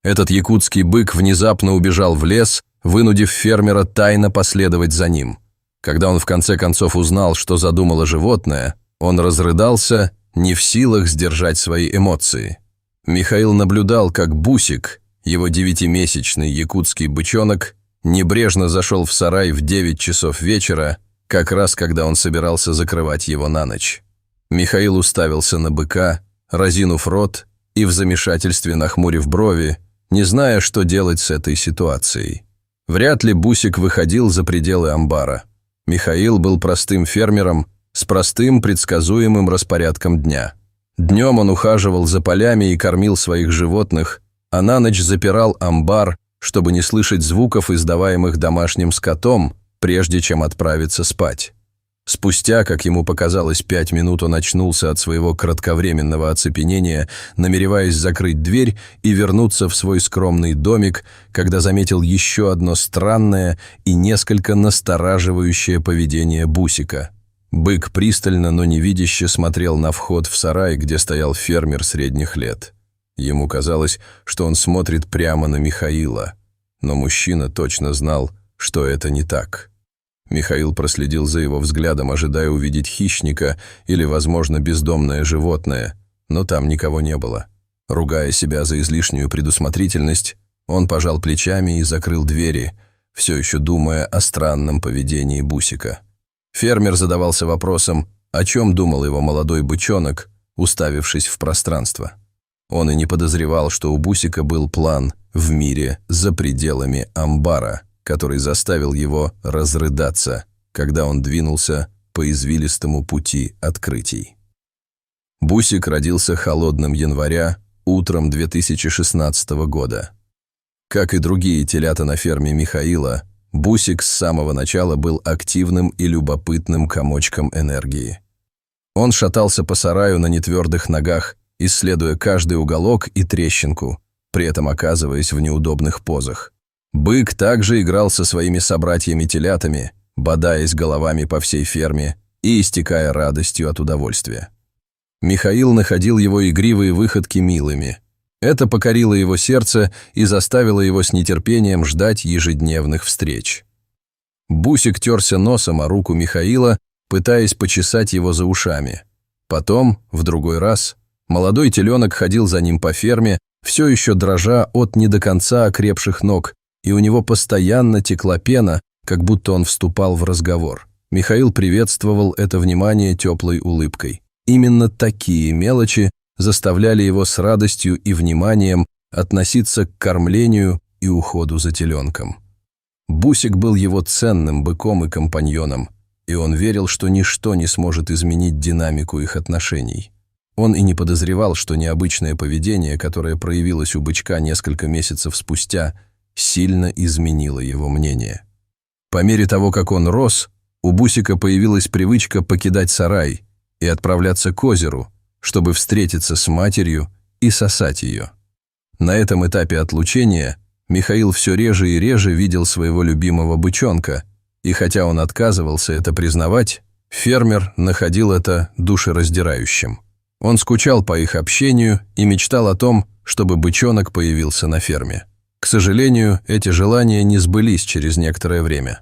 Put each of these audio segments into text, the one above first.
Этот якутский бык внезапно убежал в лес, вынудив фермера тайно последовать за ним. Когда он в конце концов узнал, что задумало животное, он разрыдался, не в силах сдержать свои эмоции. Михаил наблюдал, как Бусик, его 9-месячный якутский бычонок, небрежно зашел в сарай в 9 часов вечера, как раз когда он собирался закрывать его на ночь. Михаил уставился на быка, разинув рот и в замешательстве нахмурив брови, не зная, что делать с этой ситуацией. Вряд ли Бусик выходил за пределы амбара. Михаил был простым фермером с простым предсказуемым распорядком дня. Днем он ухаживал за полями и кормил своих животных, а на ночь запирал амбар, чтобы не слышать звуков, издаваемых домашним скотом, прежде чем отправиться спать. Спустя, как ему показалось, 5 минут он очнулся от своего кратковременного оцепенения, намереваясь закрыть дверь и вернуться в свой скромный домик, когда заметил еще одно странное и несколько настораживающее поведение Бусика. Бык пристально, но невидяще смотрел на вход в сарай, где стоял фермер средних лет. Ему казалось, что он смотрит прямо на Михаила, но мужчина точно знал, что это не так. Михаил проследил за его взглядом, ожидая увидеть хищника или, возможно, бездомное животное, но там никого не было. Ругая себя за излишнюю предусмотрительность, он пожал плечами и закрыл двери, все еще думая о странном поведении Бусика. Фермер задавался вопросом, о чем думал его молодой бычонок, уставившись в пространство. Он и не подозревал, что у Бусика был план в мире за пределами амбара, который заставил его разрыдаться, когда он двинулся по извилистому пути открытий. Бусик родился холодным января, утром 2016 года. Как и другие телята на ферме Михаила, Бусик с самого начала был активным и любопытным комочком энергии. Он шатался по сараю на нетвердых ногах, исследуя каждый уголок и трещинку, при этом оказываясь в неудобных позах. Бык также играл со своими собратьями-телятами, бодаясь головами по всей ферме и истекая радостью от удовольствия. Михаил находил его игривые выходки милыми. Это покорило его сердце и заставило его с нетерпением ждать ежедневных встреч. Бусик терся носом о руку Михаила, пытаясь почесать его за ушами. Потом, в другой раз, молодой теленок ходил за ним по ферме, все еще дрожа от не до конца окрепших ног, и у него постоянно текла пена, как будто он вступал в разговор. Михаил приветствовал это внимание теплой улыбкой. Именно такие мелочи заставляли его с радостью и вниманием относиться к кормлению и уходу за теленком. Бусик был его ценным быком и компаньоном, и он верил, что ничто не сможет изменить динамику их отношений. Он и не подозревал, что необычное поведение, которое проявилось у бычка несколько месяцев спустя, сильно изменило его мнение. По мере того, как он рос, у Бусика появилась привычка покидать сарай и отправляться к озеру, чтобы встретиться с матерью и сосать ее. На этом этапе отлучения Михаил все реже и реже видел своего любимого бычонка, и хотя он отказывался это признавать, фермер находил это душераздирающим. Он скучал по их общению и мечтал о том, чтобы бычонок появился на ферме. К сожалению, эти желания не сбылись через некоторое время.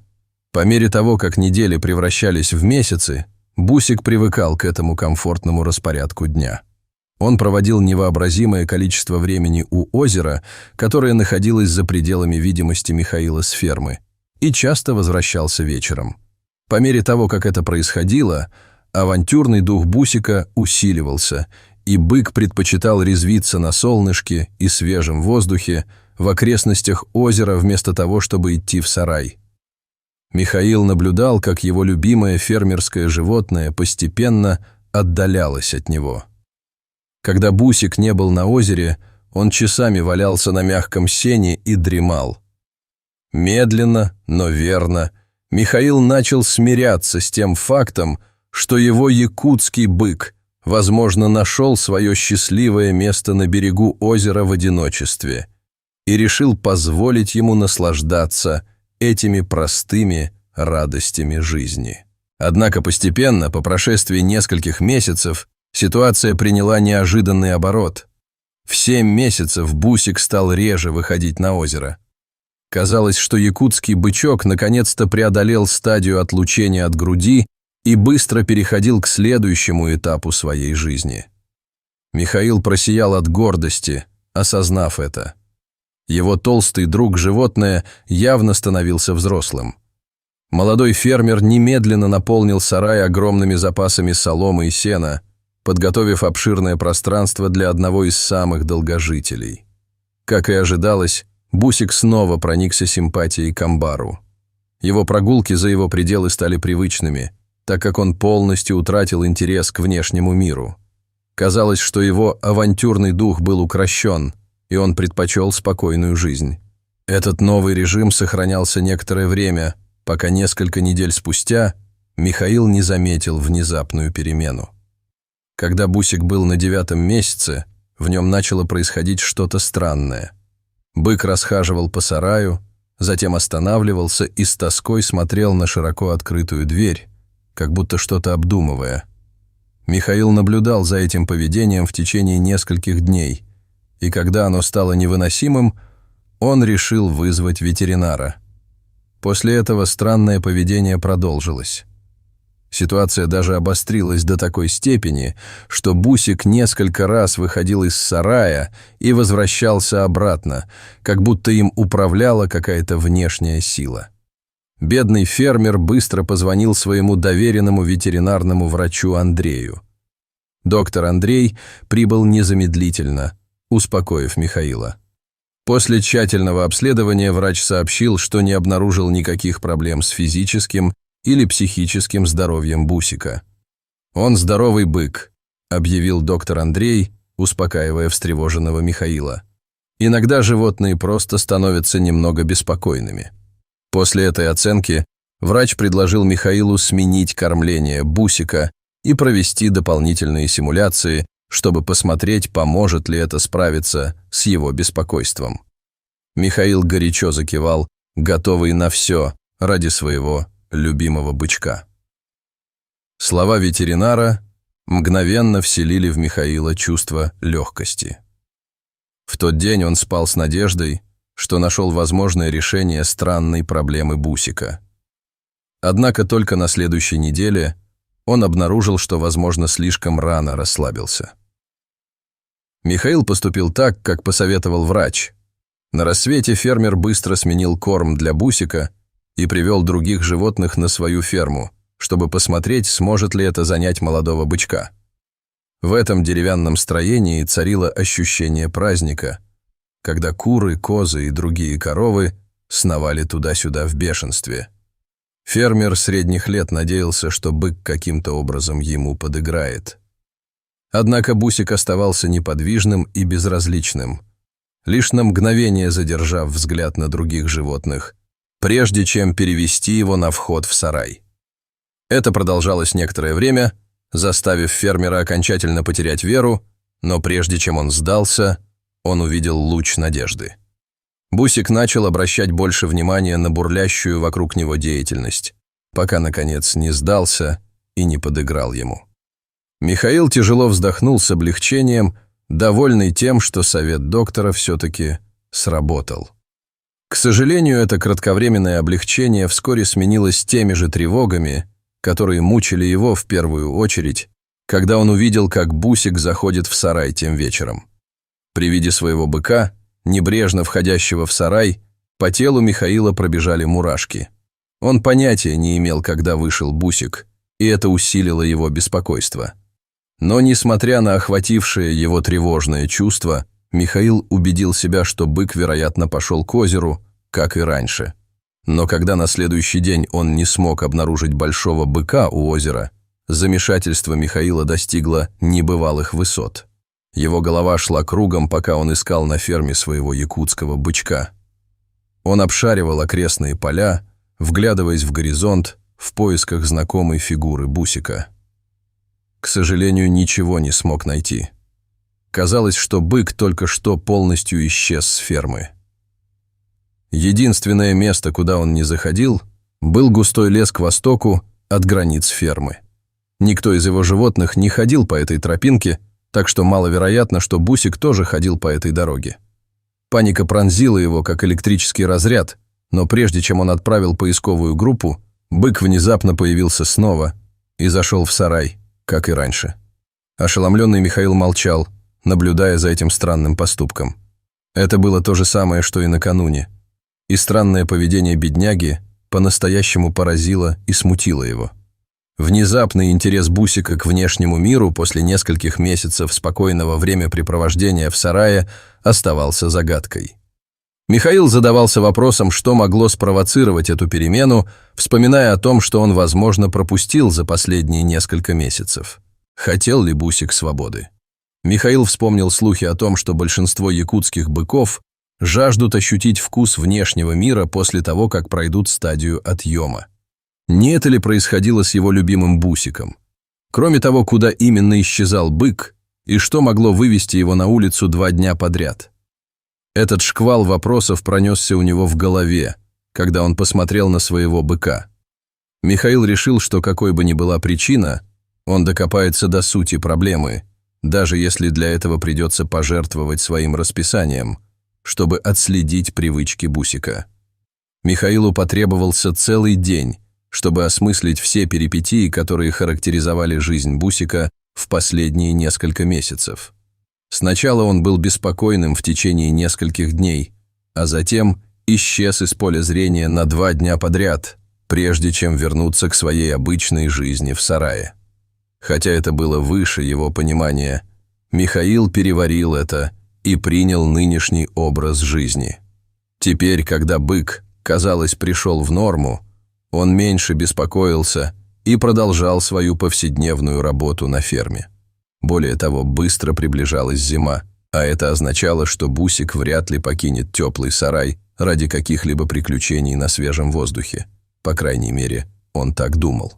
По мере того, как недели превращались в месяцы, Бусик привыкал к этому комфортному распорядку дня. Он проводил невообразимое количество времени у озера, которое находилось за пределами видимости Михаила с фермы, и часто возвращался вечером. По мере того, как это происходило, авантюрный дух Бусика усиливался, и бык предпочитал резвиться на солнышке и свежем воздухе в окрестностях озера вместо того, чтобы идти в сарай. Михаил наблюдал, как его любимое фермерское животное постепенно отдалялось от него. Когда Бусик не был на озере, он часами валялся на мягком сене и дремал. Медленно, но верно, Михаил начал смиряться с тем фактом, что его якутский бык, возможно, нашел свое счастливое место на берегу озера в одиночестве и решил позволить ему наслаждаться этими простыми радостями жизни. Однако постепенно, по прошествии нескольких месяцев, ситуация приняла неожиданный оборот. В 7 месяцев Бусик стал реже выходить на озеро. Казалось, что якутский бычок наконец-то преодолел стадию отлучения от груди и быстро переходил к следующему этапу своей жизни. Михаил просиял от гордости, осознав это. Его толстый друг-животное явно становился взрослым. Молодой фермер немедленно наполнил сарай огромными запасами соломы и сена, подготовив обширное пространство для одного из самых долгожителей. Как и ожидалось, Бусик снова проникся симпатией к амбару. Его прогулки за его пределы стали привычными, так как он полностью утратил интерес к внешнему миру. Казалось, что его авантюрный дух был укрощен, и он предпочел спокойную жизнь. Этот новый режим сохранялся некоторое время, пока несколько недель спустя Михаил не заметил внезапную перемену. Когда Бусик был на 9-м месяце, в нем начало происходить что-то странное. Бык расхаживал по сараю, затем останавливался и с тоской смотрел на широко открытую дверь, как будто что-то обдумывая. Михаил наблюдал за этим поведением в течение нескольких дней, и когда оно стало невыносимым, он решил вызвать ветеринара. После этого странное поведение продолжилось. Ситуация даже обострилась до такой степени, что Бусик несколько раз выходил из сарая и возвращался обратно, как будто им управляла какая-то внешняя сила. Бедный фермер быстро позвонил своему доверенному ветеринарному врачу Андрею. Доктор Андрей прибыл незамедлительно, успокоив Михаила. После тщательного обследования врач сообщил, что не обнаружил никаких проблем с физическим или психическим здоровьем Бусика. «Он здоровый бык», — объявил доктор Андрей, успокаивая встревоженного Михаила. «Иногда животные просто становятся немного беспокойными». После этой оценки врач предложил Михаилу сменить кормление Бусика и провести дополнительные симуляции, чтобы посмотреть, поможет ли это справиться с его беспокойством. Михаил горячо закивал, готовый на все ради своего любимого бычка. Слова ветеринара мгновенно вселили в Михаила чувство легкости. В тот день он спал с надеждой, что нашел возможное решение странной проблемы Бусика. Однако только на следующей неделе он обнаружил, что, возможно, слишком рано расслабился. Михаил поступил так, как посоветовал врач. На рассвете фермер быстро сменил корм для Бусика и привел других животных на свою ферму, чтобы посмотреть, сможет ли это занять молодого бычка. В этом деревянном строении царило ощущение праздника, когда куры, козы и другие коровы сновали туда-сюда в бешенстве. Фермер средних лет надеялся, что бык каким-то образом ему подыграет. Однако Бусик оставался неподвижным и безразличным, лишь на мгновение задержав взгляд на других животных, прежде чем перевести его на вход в сарай. Это продолжалось некоторое время, заставив фермера окончательно потерять веру, но прежде чем он сдался, он увидел луч надежды. Бусик начал обращать больше внимания на бурлящую вокруг него деятельность, пока, наконец, не сдался и не подыграл ему. Михаил тяжело вздохнул с облегчением, довольный тем, что совет доктора все-таки сработал. К сожалению, это кратковременное облегчение вскоре сменилось теми же тревогами, которые мучили его в первую очередь, когда он увидел, как Бусик заходит в сарай тем вечером. При виде своего быка, небрежно входящего в сарай, по телу Михаила пробежали мурашки. Он понятия не имел, когда вышел Бусик, и это усилило его беспокойство. Но, несмотря на охватившее его тревожное чувство, Михаил убедил себя, что бык, вероятно, пошел к озеру, как и раньше. Но когда на следующий день он не смог обнаружить большого быка у озера, замешательство Михаила достигло небывалых высот. Его голова шла кругом, пока он искал на ферме своего якутского бычка. Он обшаривал окрестные поля, вглядываясь в горизонт, в поисках знакомой фигуры Бусика. К сожалению, ничего не смог найти. Казалось, что бык только что полностью исчез с фермы. Единственное место, куда он не заходил, был густой лес к востоку от границ фермы. Никто из его животных не ходил по этой тропинке, так что маловероятно, что Бусик тоже ходил по этой дороге. Паника пронзила его, как электрический разряд, но прежде чем он отправил поисковую группу, бык внезапно появился снова и зашел в сарай, как и раньше. Ошеломленный Михаил молчал, наблюдая за этим странным поступком. Это было то же самое, что и накануне. И странное поведение бедняги по-настоящему поразило и смутило его. Внезапный интерес Бусика к внешнему миру после нескольких месяцев спокойного времяпрепровождения в сарае оставался загадкой. Михаил задавался вопросом, что могло спровоцировать эту перемену, вспоминая о том, что он, возможно, пропустил за последние несколько месяцев. Хотел ли Бусик свободы? Михаил вспомнил слухи о том, что большинство якутских быков жаждут ощутить вкус внешнего мира после того, как пройдут стадию отъема. Не это ли происходило с его любимым Бусиком? Кроме того, куда именно исчезал бык и что могло вывести его на улицу 2 дня подряд? Этот шквал вопросов пронесся у него в голове, когда он посмотрел на своего быка. Михаил решил, что какой бы ни была причина, он докопается до сути проблемы, даже если для этого придется пожертвовать своим расписанием, чтобы отследить привычки Бусика. Михаилу потребовался целый день, чтобы осмыслить все перипетии, которые характеризовали жизнь Бусика в последние несколько месяцев. Сначала он был беспокойным в течение нескольких дней, а затем исчез из поля зрения на 2 дня подряд, прежде чем вернуться к своей обычной жизни в сарае. Хотя это было выше его понимания, Михаил переварил это и принял нынешний образ жизни. Теперь, когда бык, казалось, пришел в норму, он меньше беспокоился и продолжал свою повседневную работу на ферме. Более того, быстро приближалась зима, а это означало, что Бусик вряд ли покинет теплый сарай ради каких-либо приключений на свежем воздухе. По крайней мере, он так думал.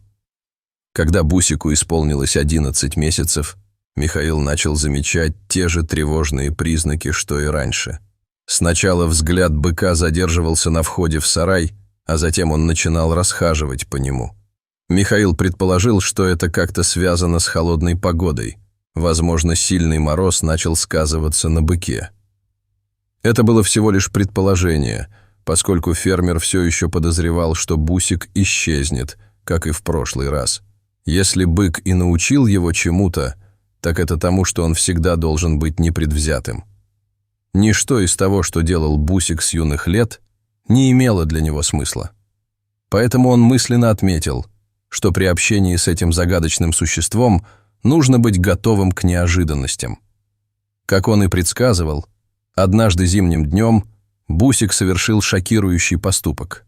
Когда Бусику исполнилось 11 месяцев, Михаил начал замечать те же тревожные признаки, что и раньше. Сначала взгляд быка задерживался на входе в сарай, а затем он начинал расхаживать по нему. Михаил предположил, что это как-то связано с холодной погодой. Возможно, сильный мороз начал сказываться на быке. Это было всего лишь предположение, поскольку фермер все еще подозревал, что Бусик исчезнет, как и в прошлый раз. Если бык и научил его чему-то, так это тому, что он всегда должен быть непредвзятым. Ничто из того, что делал Бусик с юных лет, не имело для него смысла. Поэтому он мысленно отметил, что при общении с этим загадочным существом нужно быть готовым к неожиданностям. Как он и предсказывал, однажды зимним днем Бусик совершил шокирующий поступок.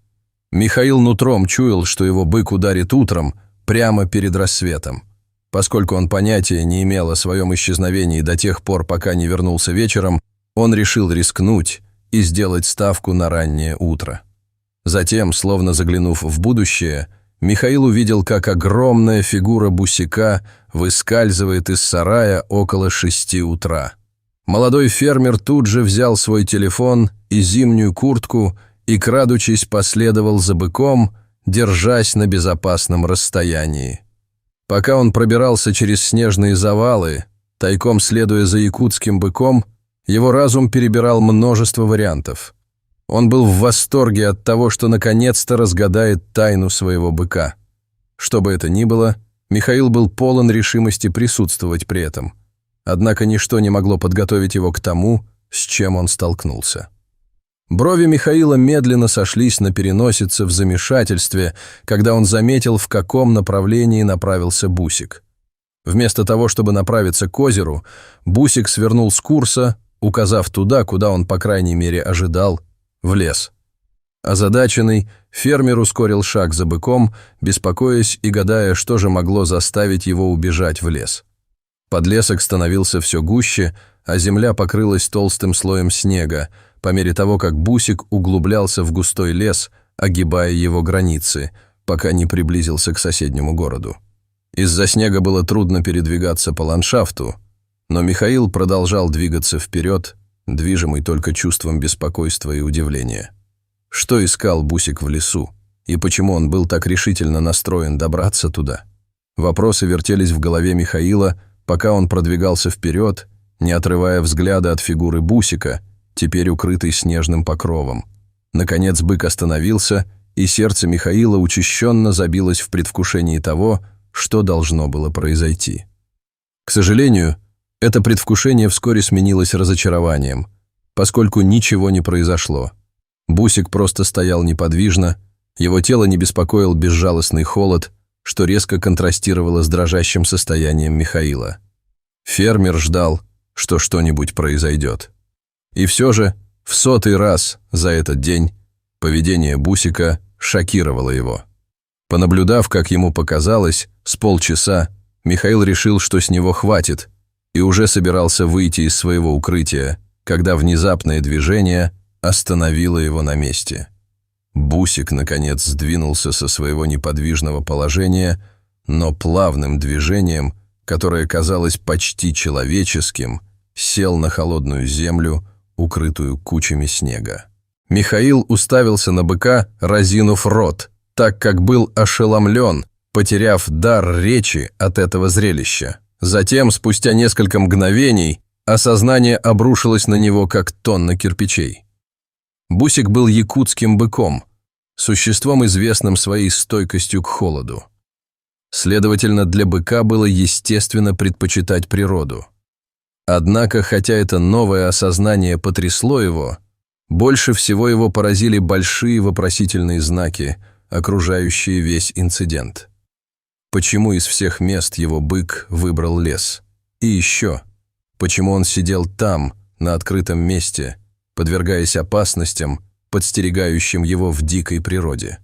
Михаил нутром чуял, что его бык ударит утром, прямо перед рассветом. Поскольку он понятия не имел о своем исчезновении до тех пор, пока не вернулся вечером, он решил рискнуть и сделать ставку на раннее утро. Затем, словно заглянув в будущее, Михаил увидел, как огромная фигура Бусика выскальзывает из сарая около 6 утра. Молодой фермер тут же взял свой телефон и зимнюю куртку и, крадучись, последовал за быком, держась на безопасном расстоянии. Пока он пробирался через снежные завалы, тайком следуя за якутским быком, его разум перебирал множество вариантов. Он был в восторге от того, что наконец-то разгадает тайну своего быка. Что бы это ни было, Михаил был полон решимости присутствовать при этом. Однако ничто не могло подготовить его к тому, с чем он столкнулся. Брови Михаила медленно сошлись на переносице в замешательстве, когда он заметил, в каком направлении направился Бусик. Вместо того, чтобы направиться к озеру, Бусик свернул с курса, указав туда, куда он, по крайней мере, ожидал, в лес. Озадаченный, фермер ускорил шаг за быком, беспокоясь и гадая, что же могло заставить его убежать в лес. Подлесок становился все гуще, а земля покрылась толстым слоем снега, по мере того, как Бусик углублялся в густой лес, огибая его границы, пока не приблизился к соседнему городу. Из-за снега было трудно передвигаться по ландшафту, но Михаил продолжал двигаться вперед, движимый только чувством беспокойства и удивления. Что искал Бусик в лесу, и почему он был так решительно настроен добраться туда? Вопросы вертелись в голове Михаила, пока он продвигался вперед, не отрывая взгляда от фигуры Бусика, теперь укрытой снежным покровом. Наконец бык остановился, и сердце Михаила учащенно забилось в предвкушении того, что должно было произойти. К сожалению, это предвкушение вскоре сменилось разочарованием, поскольку ничего не произошло. Бусик просто стоял неподвижно, его тело не беспокоил безжалостный холод, что резко контрастировало с дрожащим состоянием Михаила. Фермер ждал, что что-нибудь произойдет. И все же, в 100-й раз за этот день, поведение Бусика шокировало его. Понаблюдав, как ему показалось, с полчаса, Михаил решил, что с него хватит, и уже собирался выйти из своего укрытия, когда внезапное движение остановило его на месте. Бусик, наконец, сдвинулся со своего неподвижного положения, но плавным движением, которое казалось почти человеческим, сел на холодную землю, укрытую кучами снега. Михаил уставился на быка, разинув рот, так как был ошеломлен, потеряв дар речи от этого зрелища. Затем, спустя несколько мгновений, осознание обрушилось на него, как тонна кирпичей. Бусик был якутским быком, существом, известным своей стойкостью к холоду. Следовательно, для быка было естественно предпочитать природу. Однако, хотя это новое осознание потрясло его, больше всего его поразили большие вопросительные знаки, окружающие весь инцидент. Почему из всех мест его бык выбрал лес? И еще, почему он сидел там, на открытом месте, подвергаясь опасностям, подстерегающим его в дикой природе?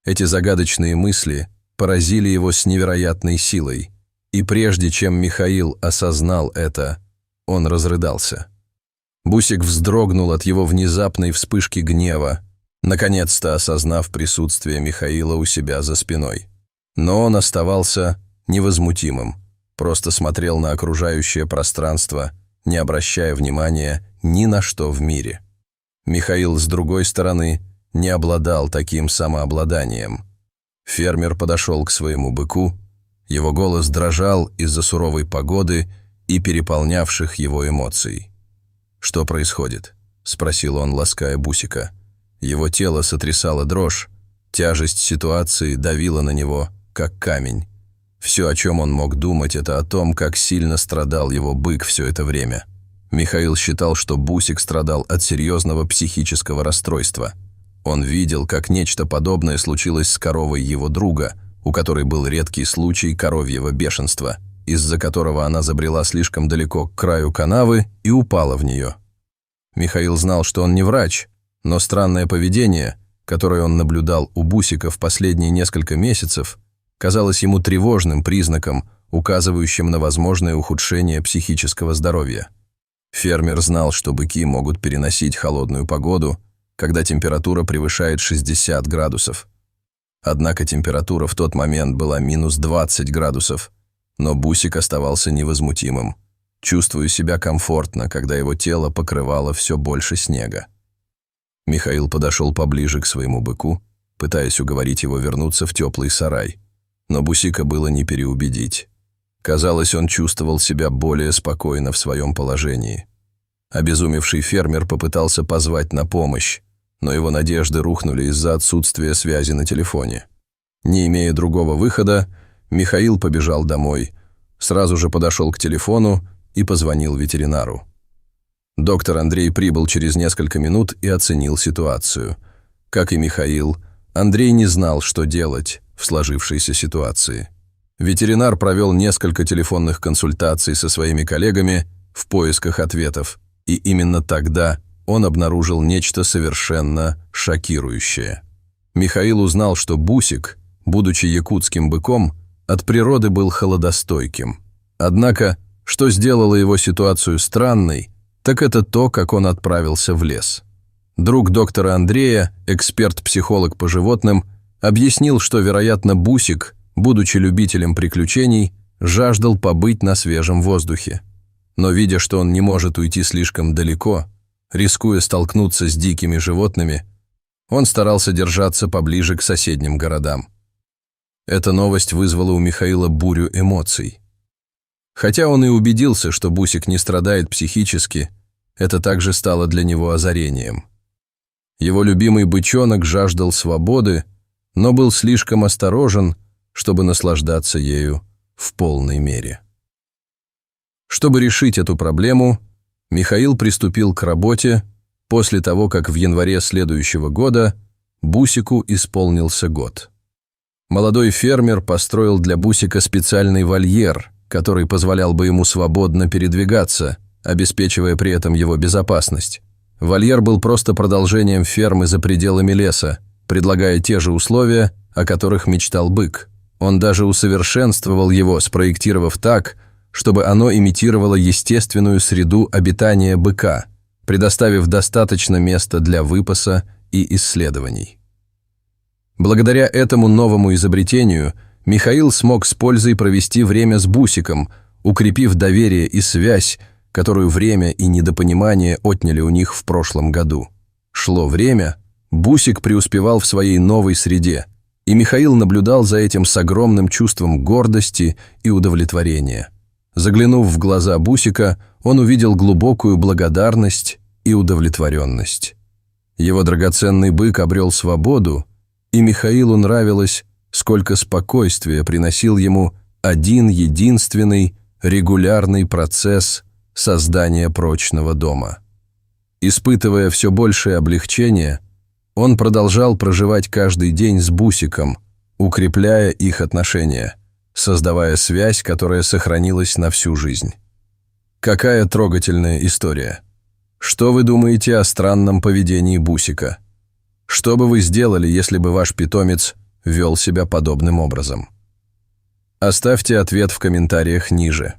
Эти загадочные мысли поразили его с невероятной силой, и прежде чем Михаил осознал это, он разрыдался. Бусик вздрогнул от его внезапной вспышки гнева, наконец-то осознав присутствие Михаила у себя за спиной. Но он оставался невозмутимым, просто смотрел на окружающее пространство, не обращая внимания ни на что в мире. Михаил, с другой стороны, не обладал таким самообладанием. Фермер подошел к своему быку, его голос дрожал из-за суровой погоды и переполнявших его эмоций. «Что происходит?» – спросил он, лаская Бусика. Его тело сотрясало дрожь, тяжесть ситуации давила на него, как камень. Все, о чем он мог думать, это о том, как сильно страдал его бык все это время. Михаил считал, что Бусик страдал от серьезного психического расстройства. Он видел, как нечто подобное случилось с коровой его друга, у которой был редкий случай коровьего бешенства, из-за которого она забрела слишком далеко к краю канавы и упала в нее. Михаил знал, что он не врач, но странное поведение, которое он наблюдал у Бусика в последние несколько месяцев, казалось ему тревожным признаком, указывающим на возможное ухудшение психического здоровья. Фермер знал, что быки могут переносить холодную погоду, когда температура превышает 60 градусов. Однако температура в тот момент была минус 20 градусов, но Бусик оставался невозмутимым, чувствуя себя комфортно, когда его тело покрывало все больше снега. Михаил подошел поближе к своему быку, пытаясь уговорить его вернуться в теплый сарай. Но Бусика было не переубедить. Казалось, он чувствовал себя более спокойно в своем положении. Обезумевший фермер попытался позвать на помощь, но его надежды рухнули из-за отсутствия связи на телефоне. Не имея другого выхода, Михаил побежал домой, сразу же подошел к телефону и позвонил ветеринару. Доктор Андрей прибыл через несколько минут и оценил ситуацию. Как и Михаил, Андрей не знал, что делать в сложившейся ситуации. Ветеринар провел несколько телефонных консультаций со своими коллегами в поисках ответов, и именно тогда он обнаружил нечто совершенно шокирующее. Михаил узнал, что Бусик, будучи якутским быком, от природы был холодостойким. Однако, что сделало его ситуацию странной, так это то, как он отправился в лес. Друг доктора Андрея, эксперт-психолог по животным, объяснил, что, вероятно, Бусик, будучи любителем приключений, жаждал побыть на свежем воздухе. Но видя, что он не может уйти слишком далеко, рискуя столкнуться с дикими животными, он старался держаться поближе к соседним городам. Эта новость вызвала у Михаила бурю эмоций. Хотя он и убедился, что Бусик не страдает психически, это также стало для него озарением. Его любимый бычонок жаждал свободы, но был слишком осторожен, чтобы наслаждаться ею в полной мере. Чтобы решить эту проблему, Михаил приступил к работе после того, как в январе следующего года Бусику исполнился год. Молодой фермер построил для Бусика специальный вольер, который позволял бы ему свободно передвигаться, обеспечивая при этом его безопасность. Вольер был просто продолжением фермы за пределами леса, предлагая те же условия, о которых мечтал бык. Он даже усовершенствовал его, спроектировав так, чтобы оно имитировало естественную среду обитания быка, предоставив достаточно места для выпаса и исследований. Благодаря этому новому изобретению Михаил смог с пользой провести время с Бусиком, укрепив доверие и связь, которую время и недопонимание отняли у них в прошлом году. Шло время, Бусик преуспевал в своей новой среде, и Михаил наблюдал за этим с огромным чувством гордости и удовлетворения. Заглянув в глаза Бусика, он увидел глубокую благодарность и удовлетворенность. Его драгоценный бык обрел свободу, и Михаилу нравилось, сколько спокойствия приносил ему один единственный регулярный процесс создания прочного дома. Испытывая все большее облегчение, он продолжал проживать каждый день с Бусиком, укрепляя их отношения, создавая связь, которая сохранилась на всю жизнь. Какая трогательная история! Что вы думаете о странном поведении Бусика? Что бы вы сделали, если бы ваш питомец вел себя подобным образом? Оставьте ответ в комментариях ниже.